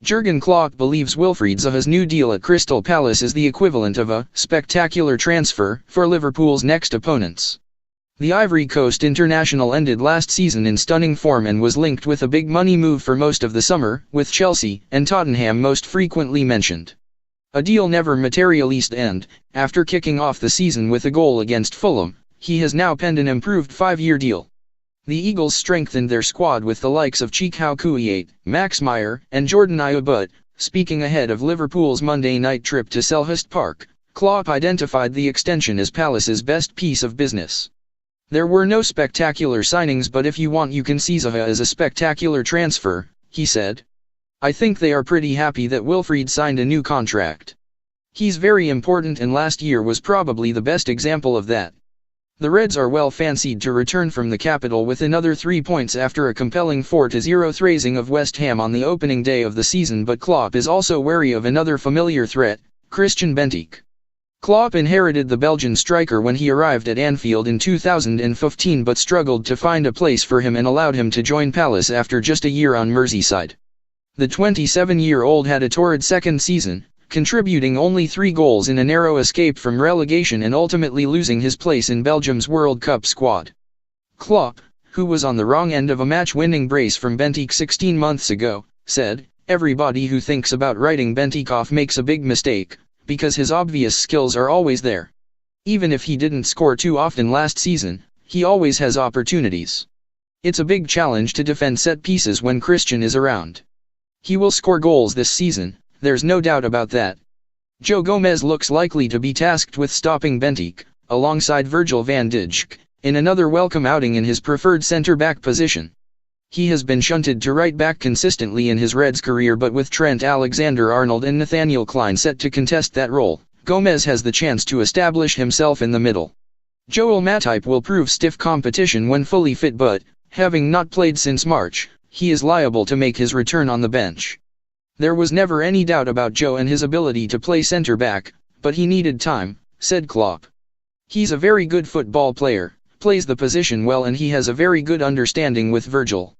Jurgen Klopp believes Wilfried Zaha's new deal at Crystal Palace is the equivalent of a spectacular transfer for Liverpool's next opponents. The Ivory Coast international ended last season in stunning form and was linked with a big money move for most of the summer, with Chelsea and Tottenham most frequently mentioned. A deal never materialized and, after kicking off the season with a goal against Fulham, he has now penned an improved 5-year deal. The Eagles strengthened their squad with the likes of Cheikhou Kouyaté, Max Meyer, and Jordan Ayew, but, speaking ahead of Liverpool's Monday night trip to Selhurst Park, Klopp identified the extension as Palace's best piece of business. "There were no spectacular signings, but if you want you can see Zaha as a spectacular transfer," he said. "I think they are pretty happy that Wilfried signed a new contract. He's very important and last year was probably the best example of that." The Reds are well fancied to return from the capital with another 3 points after a compelling 4-0 thrashing of West Ham on the opening day of the season, but Klopp is also wary of another familiar threat, Christian Benteke. Klopp inherited the Belgian striker when he arrived at Anfield in 2015 but struggled to find a place for him and allowed him to join Palace after just a year on Merseyside. The 27-year-old had a torrid second season, contributing only 3 goals in a narrow escape from relegation and ultimately losing his place in Belgium's World Cup squad. Klopp, who was on the wrong end of a match-winning brace from Benteke 16 months ago, said, "Everybody who thinks about writing Benteke off makes a big mistake, because his obvious skills are always there. Even if he didn't score too often last season, he always has opportunities. It's a big challenge to defend set pieces when Christian is around. He will score goals this season, there's no doubt about that." Joe Gomez looks likely to be tasked with stopping Benteke, alongside Virgil van Dijk, in another welcome outing in his preferred centre-back position. He has been shunted to right back consistently in his Reds career, but with Trent Alexander-Arnold and Nathaniel Clyne set to contest that role, Gomez has the chance to establish himself in the middle. Joel Matip will prove stiff competition when fully fit, but, having not played since March, he is liable to make his return on the bench. "There was never any doubt about Joe and his ability to play centre-back, but he needed time," said Klopp. "He's a very good football player, plays the position well, and he has a very good understanding with Virgil.